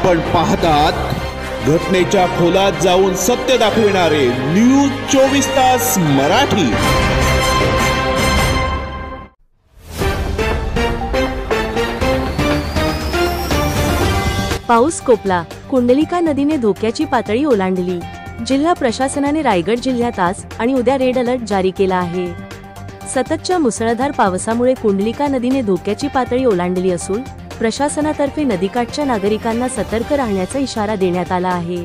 आपण पाहतात घटनेच्या खोलात जाऊन सत्य दाखविणारे न्यूज 24 तास मराठी। पाऊस कोपला, कुंडलिका नदीने धोक्याची पातळी ओलांडली। जिल्हा प्रशासनाने रायगड जिल्ह्यात आज आणि उद्या रेड अलर्ट जारी केला आहे। सततच्या मुसळधार पावसामुळे कुंडलिका नदीने धोक्याची पातळी ओलांडली असून प्रशासनातर्फे नदीकाठच्या नागरिकांना सतर्क राहण्याचा इशारा देण्यात आला आहे।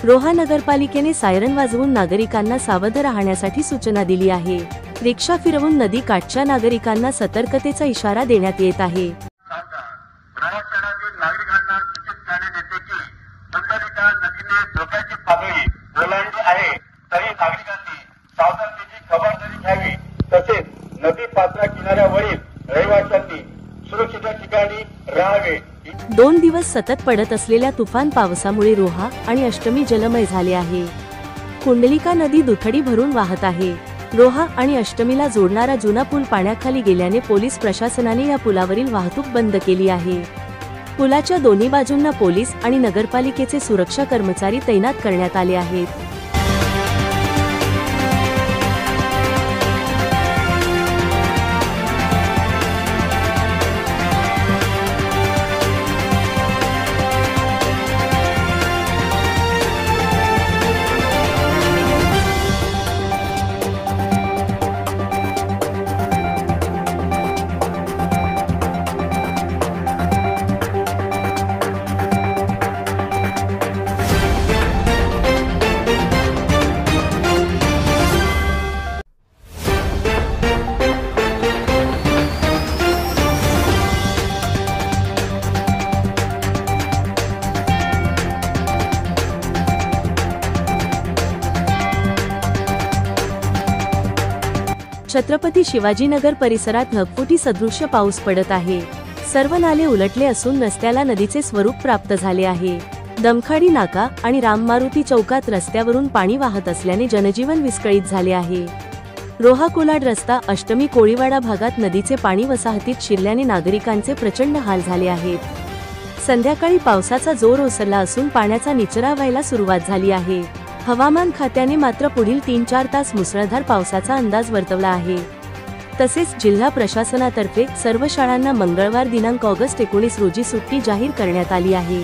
रोहा नगरपालिकेने सायरन वाजवून नागरिकांना सावध राहण्यासाठी सूचना दिली आहे। रिक्षा फिरवून नदी काठच्या नागरिकांना सतर्कतेचा इशारा देण्यात येत आहे। नागरिकांना सूचित करण्यात येते की कुंडलिका नदीने धोक्याची पातळी ओलांडली आहे, तरी नागरिकांनी सावधानतेची खबरदारी घ्यावी। तसेच नदी पात्रा किनाऱ्यावरील रहिवाशांनी सुरक्षित ठिकाणी राहावे। 2 दिवस सतत पडत असलेल्या तुफान पावसामुळे रोहा आणि अष्टमी जलमय झाले आहे। कुंडलिका नदी दुथडी भरून वाहत आहे। रोहा आणि अष्टमीला जोडणारा जुना पूल पाण्याखाली गेल्याने पोलीस प्रशासनाने या पुलावरील वाहतूक बंद केली आहे। पुलाच्या दोन्ही बाजूंना पोलीस आणि नगरपालिकेचे सुरक्षा कर्मचारी तैनात करण्यात आले आहेत। छत्रपती शिवाजीनगर परिसरात ढगफुटी सदृश्य पाऊस पडत आहे। सर्व नाले उलटले असून रस्त्याला नदीचे स्वरूप प्राप्त झाले आहे। दमखाडी नाका आणि राममारुती चौकात रस्त्यावरून पाणी वाहत असल्याने जनजीवन विस्कळीत झाले आहे। रोहा कोलाड रस्ता अष्टमी कोळीवाडा भागात नदीचे पाणी वसाहतीत शिरल्याने नागरिकांचे प्रचंड हाल झाले आहेत। संध्याकाळी पावसाचा जोर ओसरला असून पाण्याचा निचरा व्हायला सुरुवात झाली आहे। हवामान खात्याने मात्र पुढील 3-4 तास मुसळधार पावसाचा अंदाज वर्तवला आहे। तसेच जिल्हा प्रशासनातर्फे सर्व शाळांना मंगळवार दिनांक ऑगस्ट 19 रोजी सुट्टी जाहीर करण्यात आली आहे।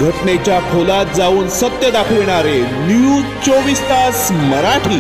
घटनेच्या खोलात जाऊन सत्य दाखविणारे न्यूज 24 तास मराठी।